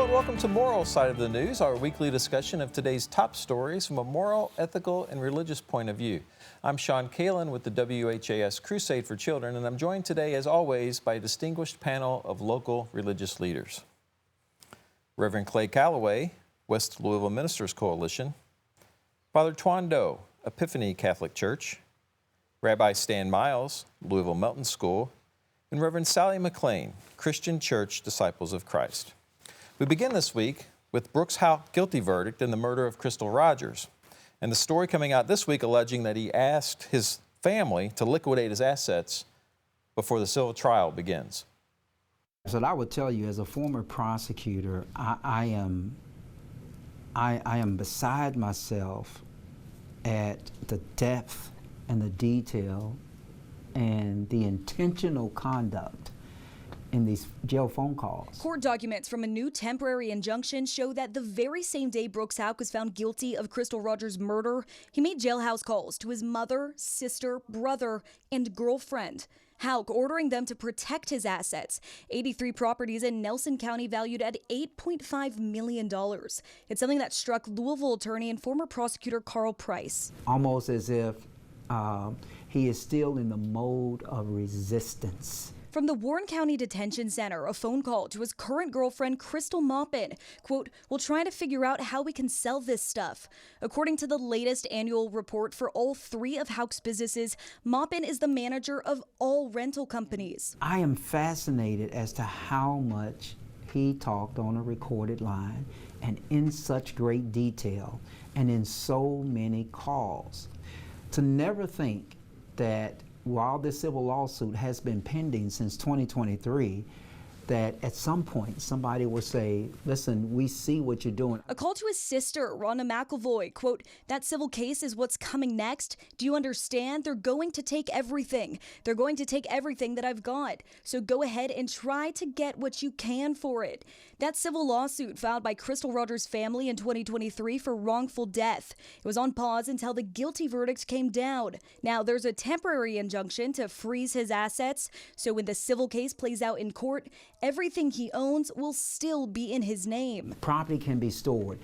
and welcome to Moral Side of the News, our weekly discussion of today's top stories from a moral, ethical, and religious point of view. I'm Sean Kalin with the WHAS Crusade for Children, and I'm joined today, as always, by a distinguished panel of local religious leaders. Reverend Clay Calloway, West Louisville Ministers Coalition, Father Toan, Epiphany Catholic Church, Rabbi Stan Miles, Louisville Melton School, and Reverend Sally McLean, Christian Church Disciples of Christ. We begin this week with Brooks Houck guilty verdict in the murder of Crystal Rogers, and the story coming out this week alleging that he asked his family to liquidate his assets before the civil trial begins. So I would tell you, as a former prosecutor, I am beside myself at the depth and the detail and the intentional conduct in these jail phone calls. Court documents from a new temporary injunction show that the very same day Brooks Houck was found guilty of Crystal Rogers' murder, he made jailhouse calls to his mother, sister, brother, and girlfriend. Houck ordering them to protect his assets, 83 properties in Nelson County valued at $8.5 million. It's something that struck Louisville attorney and former prosecutor Carl Price. Almost as if he is still in the mode of resistance. From the Warren County Detention Center, a phone call to his current girlfriend, Crystal Maupin. Quote, "We're trying to figure out how we can sell this stuff." According to the latest annual report for all three of Houck's businesses, Maupin is the manager of all rental companies. I am fascinated as to how much he talked on a recorded line and in such great detail and in so many calls. To never think that while this civil lawsuit has been pending since 2023, that at some point somebody will say, listen, we see what you're doing. A call to his sister, Rhonda McElvoy, quote, "That civil case is what's coming next. Do you understand? They're going to take everything. They're going to take everything that I've got. So go ahead and try to get what you can for it." That civil lawsuit filed by Crystal Rogers' family in 2023 for wrongful death. It was on pause until the guilty verdict came down. Now there's a temporary injunction to freeze his assets. So when the civil case plays out in court, everything he owns will still be in his name. Property can be stored.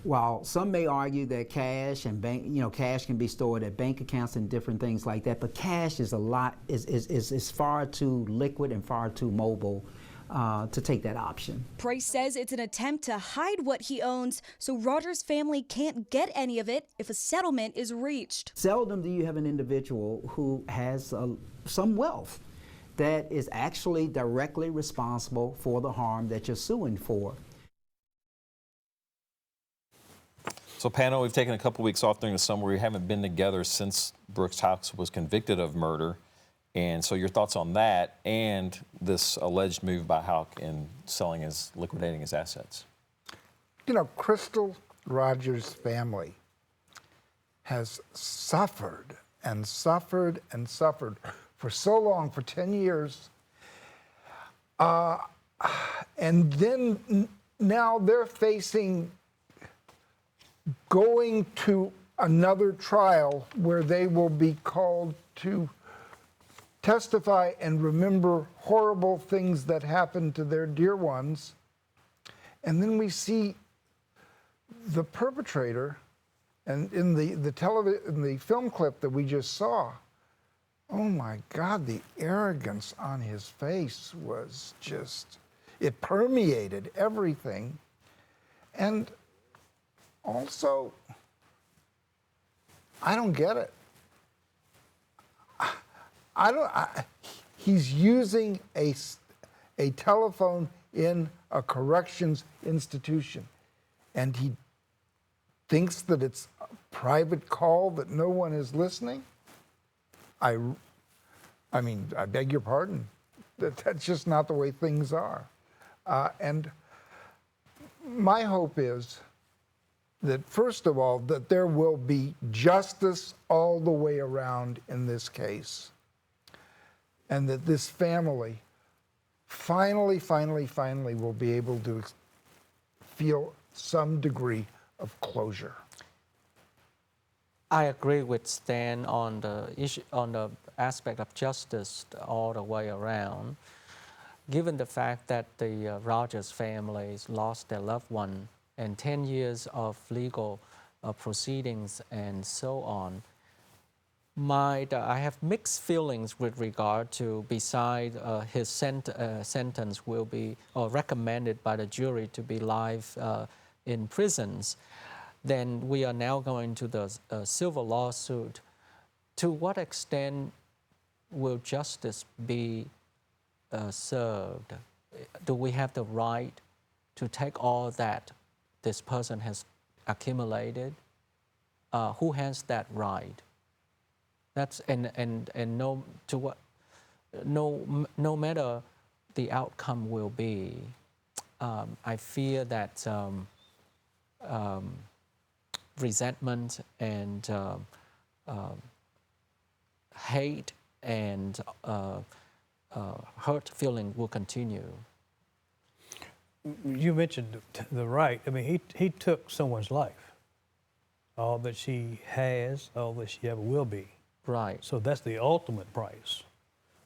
While some may argue that cash and cash can be stored at bank accounts and different things like that, but cash is is far too liquid and far too mobile to take that option. Price says it's an attempt to hide what he owns so Rogers' family can't get any of it if a settlement is reached. Seldom do you have an individual who has some wealth that is actually directly responsible for the harm that you're suing for. So panel, we've taken a couple weeks off during the summer. We haven't been together since Brooks Houck was convicted of murder. And so your thoughts on that and this alleged move by Houck in liquidating his assets? You know, Crystal Rogers' family has suffered and suffered and suffered for so long, for 10 years. And then now they're facing going to another trial where they will be called to testify and remember horrible things that happened to their dear ones. And then we see the perpetrator, and in the film clip that we just saw, oh my God, the arrogance on his face was just, it permeated everything. And also, I don't get it. He's using a telephone in a corrections institution, and he thinks that it's a private call that no one is listening. I mean, I beg your pardon. That's just not the way things are. And my hope is that, first of all, that there will be justice all the way around in this case, and that this family finally will be able to feel some degree of closure. I agree with Stan on the issue, on the aspect of justice all the way around. given the fact that the Rogers families lost their loved one and 10 years of legal proceedings and so on, I have mixed feelings with regard to, beside his sentence will be recommended by the jury to be life in prisons, then we are now going to the civil lawsuit. To what extent will justice be served? Do we have the right to take all that this person has accumulated? Who has that right? That's and no to what no matter the outcome will be, I fear that resentment and hate and hurt feeling will continue. You mentioned the right. I mean, he took someone's life, all that she has, all that she ever will be. Right. So that's the ultimate price.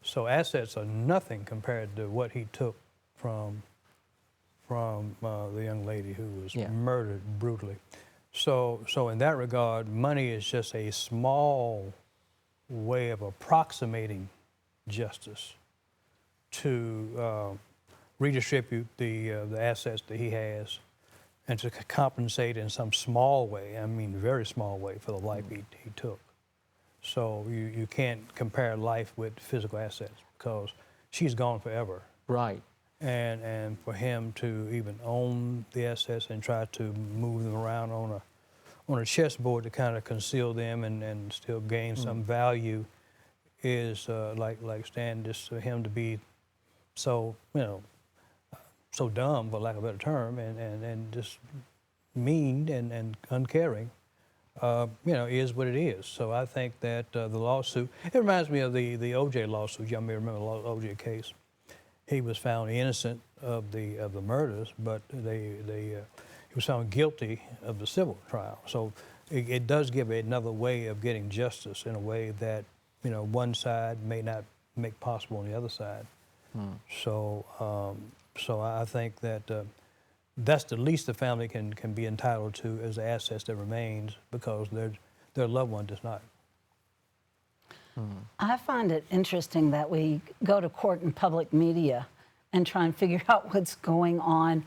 So assets are nothing compared to what he took from the young lady who was murdered brutally. So in that regard, money is just a small way of approximating justice to redistribute the assets that he has and to compensate in some small way, I mean very small way, for the life he took. So you can't compare life with physical assets because she's gone forever. Right. And for him to even own the assets and try to move them around on a chessboard to kind of conceal them and still gain some value is like Stan, just for him to be so, so dumb, for lack of a better term, and just mean and uncaring, is what it is. So I think that the lawsuit, it reminds me of the O.J. lawsuit. Y'all may remember the O.J. case. He was found innocent of the murders, but he was found guilty of the civil trial. So it does give another way of getting justice in a way that one side may not make possible on the other side. So I think that that's the least the family can be entitled to as the assets that remains, because their loved one does not. I find it interesting that we go to court in public media and try and figure out what's going on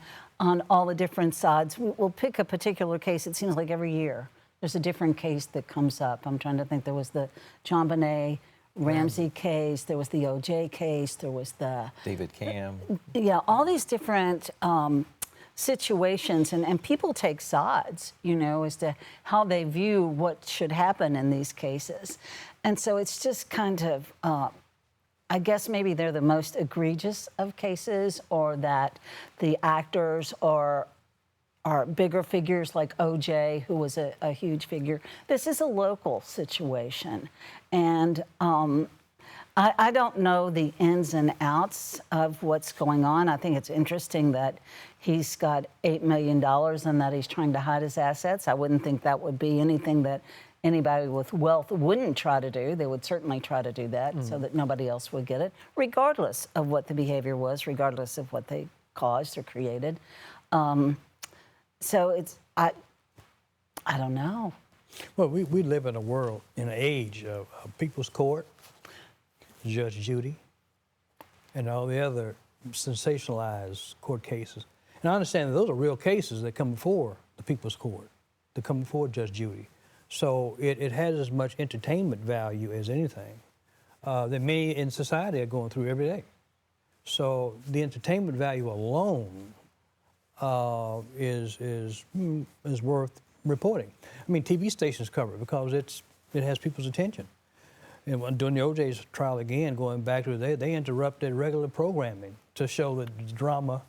all the different sides. We'll pick a particular case. It seems like every year there's a different case that comes up. I'm trying to think. There was the John Bonet Ramsey case. There was the O.J. case. There was the David Cam. Yeah, all these different situations, and people take sides, as to how they view what should happen in these cases. And so it's just kind of, I guess maybe they're the most egregious of cases, or that the actors are bigger figures like O.J., who was a huge figure. This is a local situation. And I don't know the ins and outs of what's going on. I think it's interesting that he's got $8 million and that he's trying to hide his assets. I wouldn't think that would be anything that anybody with wealth wouldn't try to do. They would certainly try to do that so that nobody else would get it, regardless of what the behavior was, regardless of what they caused or created. So it's, I don't know. Well, we live in a world, in an age of People's Court, Judge Judy, and all the other sensationalized court cases. And I understand that those are real cases that come before the People's Court, that come before Judge Judy. So it has as much entertainment value as anything that many in society are going through every day. So the entertainment value alone is worth reporting. I mean, TV stations cover it because it has people's attention. And during the O.J.'s trial again, going back to it, they interrupted regular programming to show the drama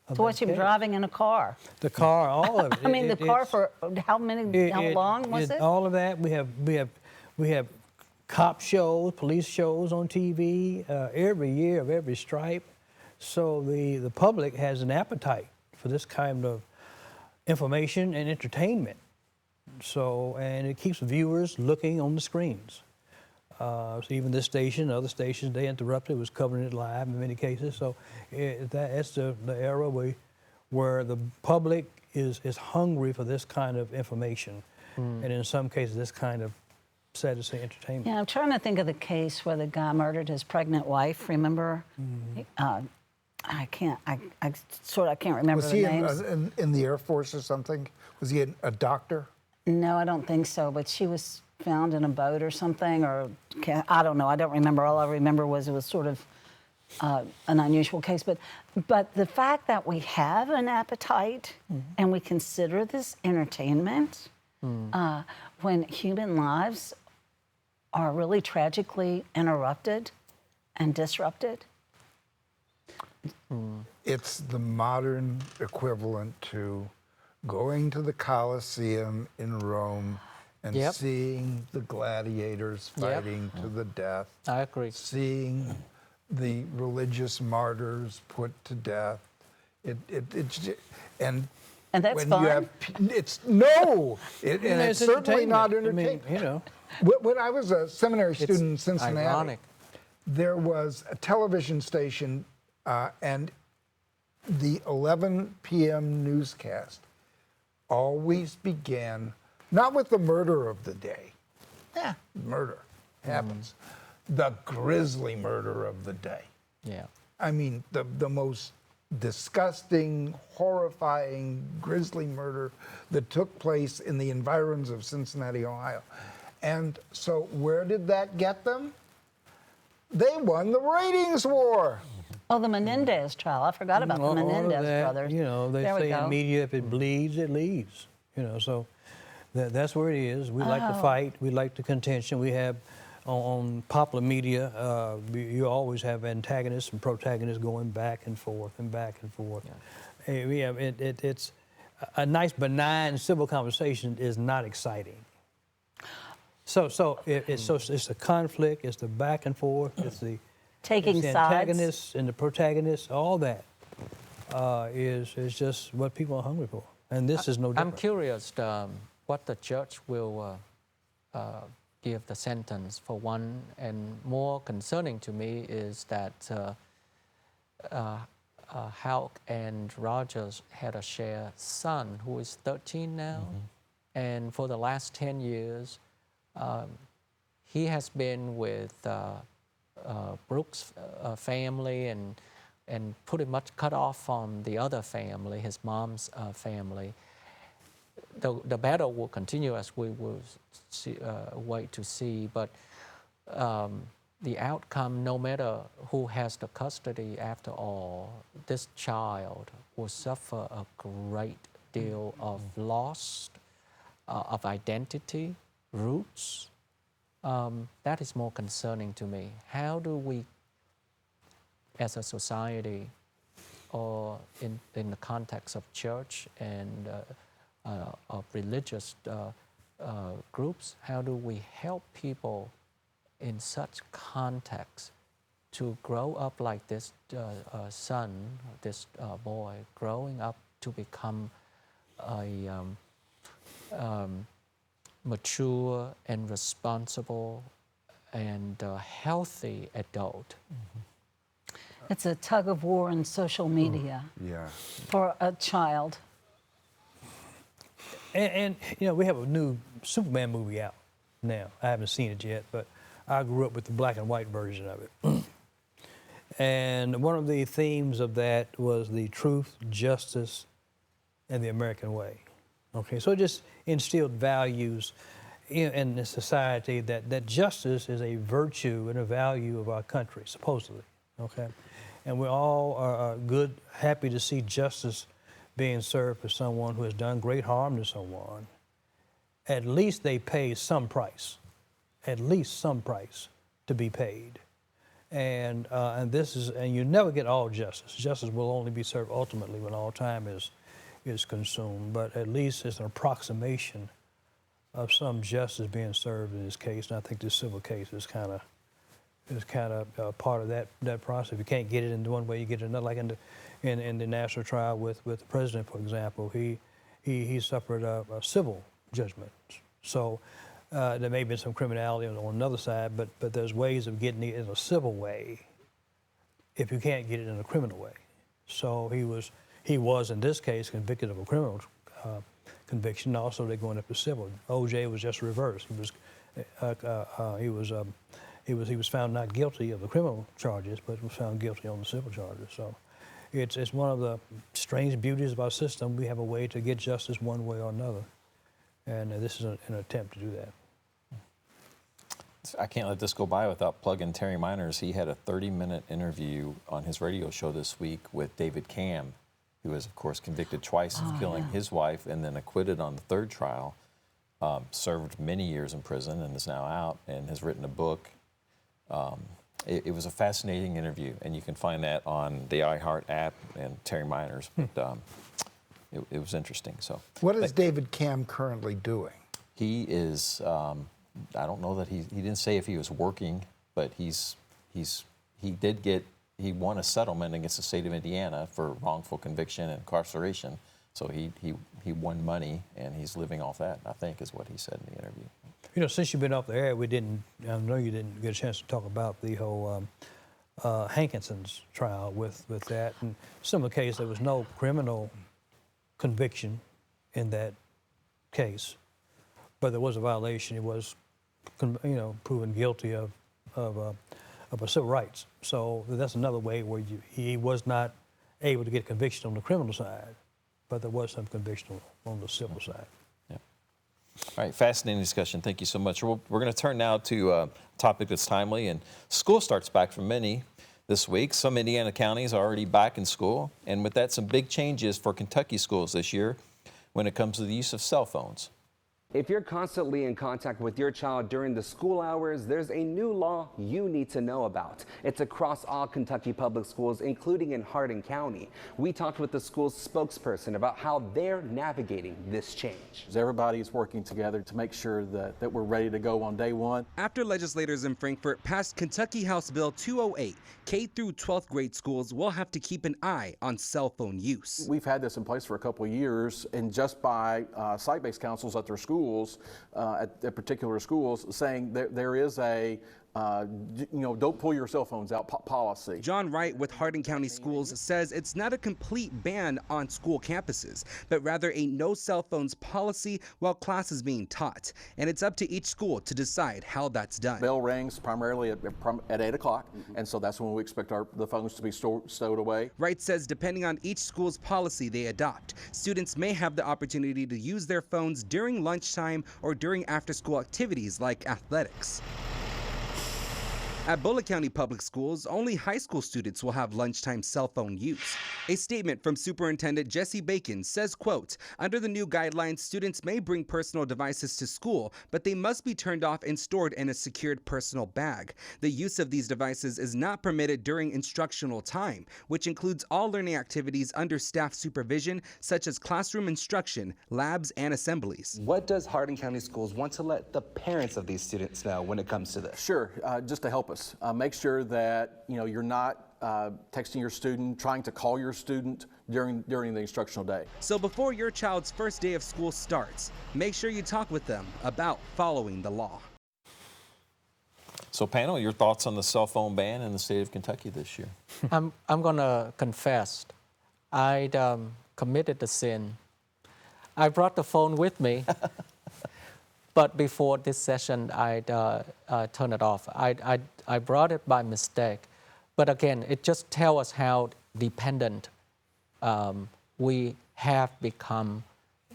of to watch him driving in a car. The car, all of it. I mean, the car for how long was it? All of that. We have cop shows, police shows on TV every year of every stripe. So the public has an appetite for this kind of information and entertainment. So, and it keeps viewers looking on the screens. So even this station, other stations, they interrupted, was covering it live in many cases. So that's the era where the public is hungry for this kind of information. And in some cases, this kind of, sad to say, entertainment. Yeah, I'm trying to think of the case where the guy murdered his pregnant wife, remember? I can't remember Was the he names. in the Air Force or something? Was he a doctor? No, I don't think so, but she was found in a boat or something, or I don't know. I don't remember. All I remember was it was sort of an unusual case. But the fact that we have an appetite and we consider this entertainment when human lives are really tragically interrupted and disrupted. It's the modern equivalent to going to the Colosseum in Rome and Yep. seeing the gladiators fighting to the death. I agree. Seeing the religious martyrs put to death. And that's when fun? you have, it's no, and it's certainly not entertainment. entertainment. I mean, When I was a seminary student in Cincinnati, ironic. there was a television station, and the 11 p.m. newscast always began not with the murder of the day. Murder happens. The grisly murder of the day. Yeah. I mean, the most disgusting, horrifying, grisly murder that took place in the environs of Cincinnati, Ohio. And so where did that get them? They won the ratings war. Oh, the Menendez trial. I forgot about the all of Menendez that, brothers. You know, they There we say go. in media, if it bleeds, it leads. You know, so that's where it is. We like to fight. We like the contention. We have on popular media, you always have antagonists and protagonists going back and forth and back and forth. Yeah. We have it's a nice benign civil conversation is not exciting. So it's the conflict, it's the back and forth, it's the Taking the sides. antagonists and the protagonists. All that is just what people are hungry for, and this is no different. I'm curious what the judge will give the sentence for one, and more concerning to me is that Houck and Rogers had a shared son who is 13 now, and for the last 10 years, he has been with Brooks' family and pretty much cut off from the other family, his mom's family. The battle will continue as we will wait to see, but the outcome, no matter who has the custody after all, this child will suffer a great deal of loss of identity, roots. That is more concerning to me. How do we, as a society, or in the context of church and of religious groups, how do we help people in such context to grow up like this son, this boy, growing up to become a mature and responsible and healthy adult? It's a tug of war in social media Yeah. for a child. And you know, we have a new Superman movie out now. I haven't seen it yet, but I grew up with the black and white version of it. And one of the themes of that was the truth, justice, and the American way. Okay, so it just instilled values in the society that justice is a virtue and a value of our country, supposedly. Okay, and we all are good, happy to see justice being served for someone who has done great harm to someone. At least they pay some price, at least some price to be paid. And this is, and you never get all justice. Justice will only be served ultimately when all time is consumed. But at least it's an approximation of some justice being served in this case. And I think this civil case is kind of part of that process. If you can't get it in one way, you get it another. Like in the national trial with the president, for example, he suffered a civil judgment. So There may have been some criminality on another side, but there's ways of getting it in a civil way if you can't get it in a criminal way. So he was in this case convicted of a criminal conviction. Also, they're going up to civil. O.J. was just reversed. He was found not guilty of the criminal charges, but was found guilty on the civil charges. So it's one of the strange beauties of our system. We have a way to get justice one way or another, and this is an attempt to do that. I can't let this go by without plugging Terry Miners. He had a 30-minute interview on his radio show this week with David Cam, who was, of course, convicted twice of killing his wife and then acquitted on the third trial, served many years in prison and is now out and has written a book. It was a fascinating interview, and you can find that on the iHeart app and Terry Miners. But it was interesting. So, what is David Cam currently doing? He is. I don't know that he didn't say if he was working, but he won a settlement against the state of Indiana for wrongful conviction and incarceration. So he won money, and he's living off that, I think, is what he said in the interview. You know, since you've been off the air, I know you didn't get a chance to talk about the whole Hankinson's trial with that. And some of the case, there was no criminal conviction in that case, but there was a violation. He was, proven guilty of civil rights. So that's another way where he was not able to get conviction on the criminal side, but there was some conviction on the civil side. Yeah. All right, fascinating discussion. Thank you so much. We're going to turn now to a topic that's timely, and school starts back for many this week. Some Indiana counties are already back in school, and with that, some big changes for Kentucky schools this year when it comes to the use of cell phones. If you're constantly in contact with your child during the school hours, there's a new law you need to know about. It's across all Kentucky public schools, including in Hardin County. We talked with the school's spokesperson about how they're navigating this change. Everybody's working together to make sure that we're ready to go on day one. After legislators in Frankfort passed Kentucky House Bill 208, K through 12th grade schools will have to keep an eye on cell phone use. We've had this in place for a couple of years, and just by site-based councils at their schools, at particular schools, saying there is a don't pull your cell phones out policy. John Wright with Hardin County Schools says it's not a complete ban on school campuses, but rather a no cell phones policy while class is being taught. And it's up to each school to decide how that's done. Bell rings primarily at 8 o'clock, and so that's when we expect the phones to be stowed away. Wright says depending on each school's policy they adopt, students may have the opportunity to use their phones during lunchtime or during after-school activities like athletics. At Bullitt County Public Schools, only high school students will have lunchtime cell phone use. A statement from Superintendent Jesse Bacon says, quote, under the new guidelines, students may bring personal devices to school, but they must be turned off and stored in a secured personal bag. The use of these devices is not permitted during instructional time, which includes all learning activities under staff supervision, such as classroom instruction, labs, and assemblies. What does Hardin County Schools want to let the parents of these students know when it comes to this? Sure, just to help us. Make sure that you're not texting your student, trying to call your student during the instructional day. So before your child's first day of school starts, make sure you talk with them about following the law. So panel, your thoughts on the cell phone ban in the state of Kentucky this year? I'm going to confess, I'd committed the sin. I brought the phone with me. But before this session, I'd turn it off. I brought it by mistake. But again, it just tells us how dependent we have become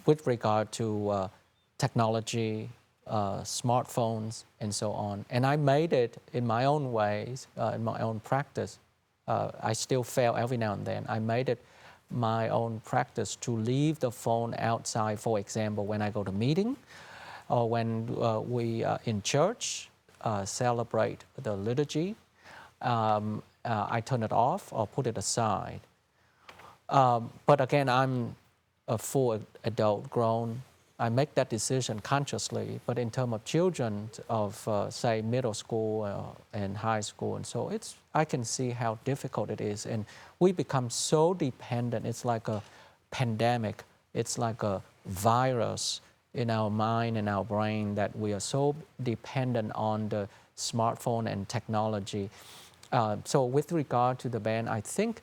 with regard to technology, smartphones, and so on. And I made it in my own ways, in my own practice. I still fail every now and then. I made it my own practice to leave the phone outside, for example, when I go to meeting, or when we in church celebrate the liturgy, I turn it off or put it aside. But again, I'm a full adult, grown. I make that decision consciously, but in terms of children of, say, middle school and high school, and so I can see how difficult it is. And we become so dependent. It's like a pandemic. It's like a virus. in our mind and our brain that we are so dependent on the smartphone and technology. So with regard to the ban, I think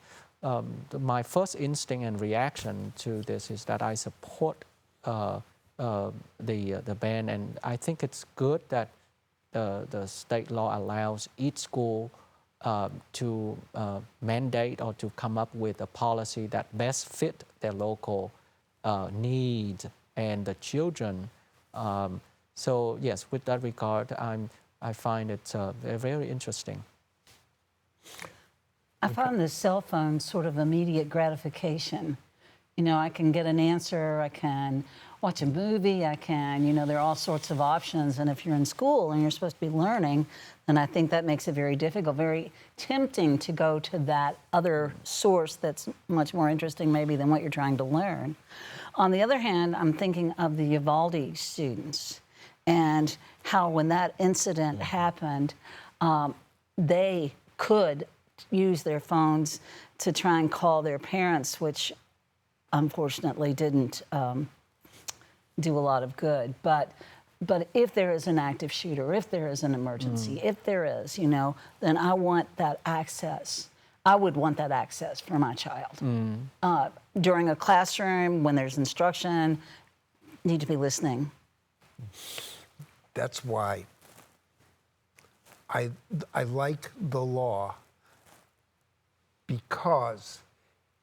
my first instinct and reaction to this is that I support the ban, and I think it's good that the state law allows each school to mandate or to come up with a policy that best fit their local needs and the children. So yes, with that regard, I find it very interesting. I found the cell phone sort of immediate gratification. You know, I can get an answer, I can watch a movie, I can, you know, there are all sorts of options. And if you're in school and you're supposed to be learning, then I think that makes it very difficult, very tempting to go to that other source that's much more interesting maybe than what you're trying to learn. On the other hand, I'm thinking of the Uvalde students and how when that incident happened, they could use their phones to try and call their parents, which unfortunately didn't do a lot of good. But if there is an active shooter, if there is an emergency, if there is, you know, then I want that access. I would want that access for my child. During a classroom, when there's instruction, need to be listening. That's why I like the law, because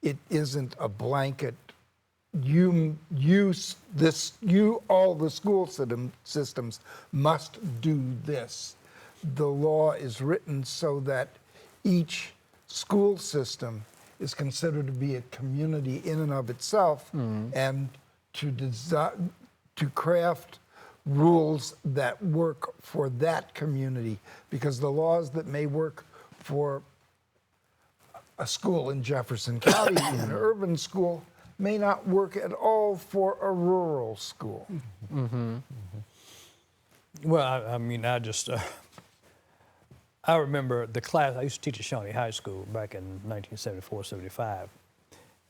it isn't a blanket. All the school systems must do this. The law is written so that each school system is considered to be a community in and of itself, and to craft rules that work for that community, because the laws that may work for a school in Jefferson County, an urban school, may not work at all for a rural school. Well, I mean, I remember the class, I used to teach at Shawnee High School back in 1974, 75.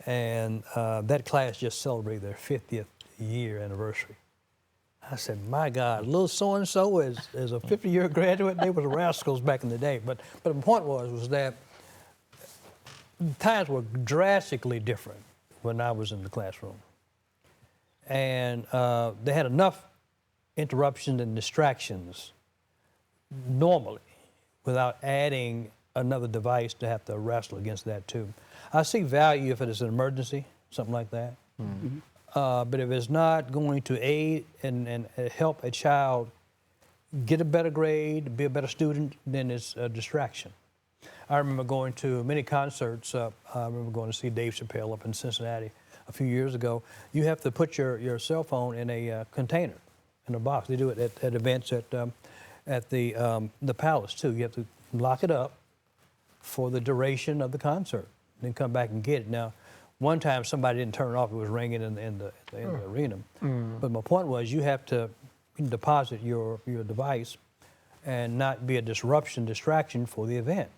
And that class just celebrated their 50th year anniversary. I said, my God, little so-and-so is a 50-year graduate. They were rascals back in the day. But the point was that times were drastically different when I was in the classroom. And they had enough interruptions and distractions normally without adding another device to have to wrestle against that too. I see value if it is an emergency, something like that. But if it's not going to aid and help a child get a better grade, be a better student, then it's a distraction. I remember going to many concerts. I remember going to see Dave Chappelle up in Cincinnati a few years ago. You have to put your cell phone in a container, in a box. They do it at events at the Palace too. You have to lock it up for the duration of the concert, then come back and get it. Now, one time somebody didn't turn it off; it was ringing in the arena. But my point was, you have to deposit your device and not be a distraction for the event.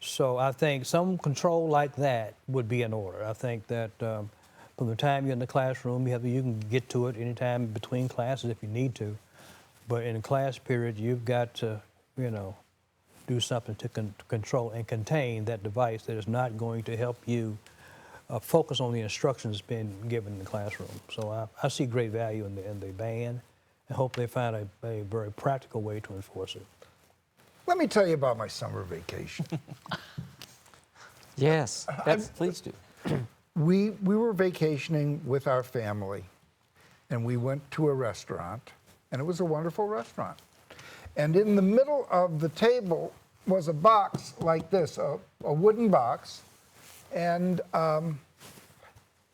So I think some control like that would be in order. I think that from the time you're in the classroom, you can get to it anytime between classes if you need to. But in a class period, you've got to, do something to control and contain that device that is not going to help you focus on the instructions being given in the classroom. So I see great value in the ban, and hope they find a very practical way to enforce it. Let me tell you about my summer vacation. Yes, please do. We were vacationing with our family, and we went to a restaurant, and it was a wonderful restaurant. And in the middle of the table was a box like this, a wooden box, and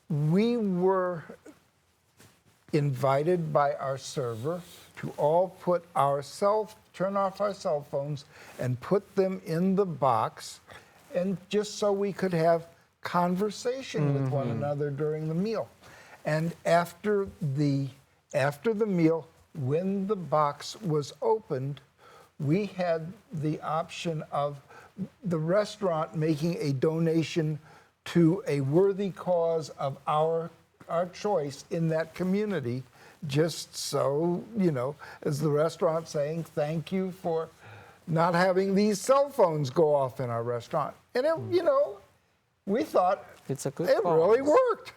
we were invited by our server to all turn off our cell phones and put them in the box, and just so we could have conversation with one another during the meal. And after the meal, when the box was opened, we had the option of the restaurant making a donation to a worthy cause of our choice in that community just so, as the restaurant saying, thank you for not having these cell phones go off in our restaurant. And, we thought It's a good it cause. really worked.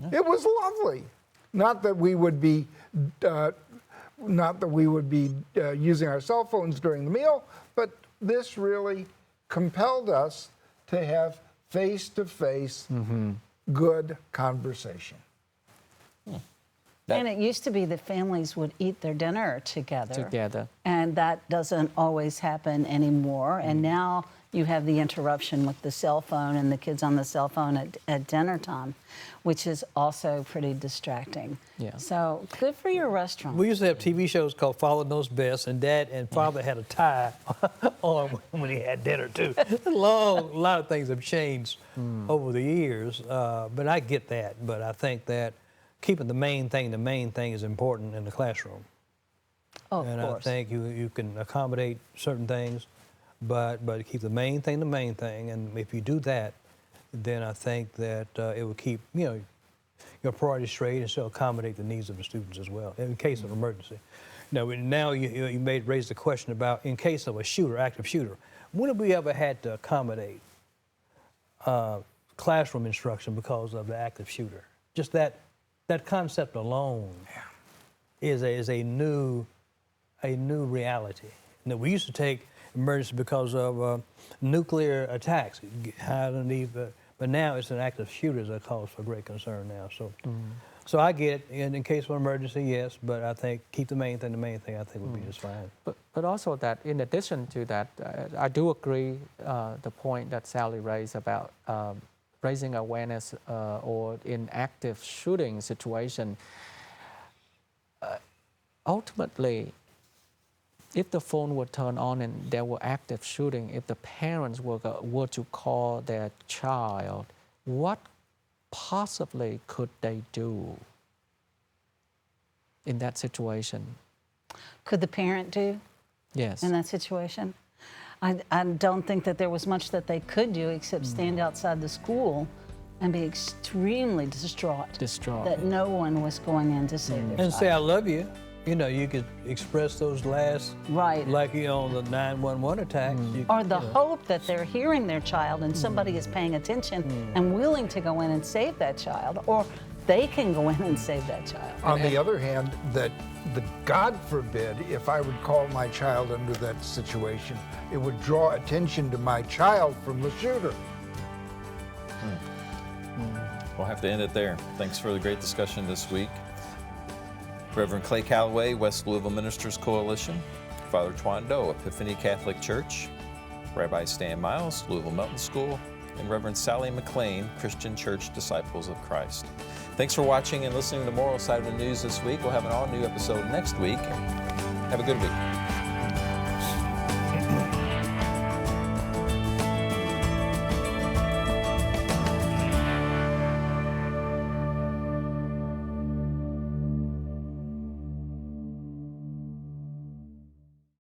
Yeah. It was lovely. Not that we would be using our cell phones during the meal, but this really compelled us to have face-to-face good conversation. And it used to be that families would eat their dinner together. And that doesn't always happen anymore. And now you have the interruption with the cell phone and the kids on the cell phone at dinner time, which is also pretty distracting. Yeah. So good for your restaurant. We used to have TV shows called Father Knows Best, and Dad and Father had a tie on when he had dinner too. A lot of things have changed over the years, but I get that. But I think that keeping the main thing is important in the classroom. Oh, and of course. I think you can accommodate certain things, but keep the main thing. And if you do that, then I think that it will keep your priorities straight and still accommodate the needs of the students as well in case of emergency. Now you raised the question about in case of a active shooter. When have we ever had to accommodate classroom instruction because of the active shooter? Just that concept alone is a new reality. Now, we used to take emergency because of nuclear attacks, but now it's an active shooter that cause for great concern now. So I get it. In case of emergency, yes, but I think keep the main thing, I think would be just fine. But also that in addition to that, I do agree the point that Sally raised about raising awareness or in active shooting situation. Ultimately, if the phone were turned on and there were active shooting, if the parents were to call their child, what possibly could they do in that situation? Could the parent do? Yes. In that situation? I don't think that there was much that they could do except stand outside the school and be extremely distraught. That no one was going in to save their child. And say, I love you. You could express those last, like on the 911 attack. Or the hope that they're hearing their child and somebody is paying attention and willing to go in and save that child, or they can go in and save that child. On the other hand, that God forbid, if I would call my child under that situation, it would draw attention to my child from the shooter. We'll have to end it there. Thanks for the great discussion this week. Reverend Clay Calloway, West Louisville Ministers Coalition, Father Toan, Epiphany Catholic Church, Rabbi Stan Miles, Louisville Melton School, and Reverend Sally McLean, Christian Church Disciples of Christ. Thanks for watching and listening to the Moral Side of the News this week. We'll have an all-new episode next week. Have a good week.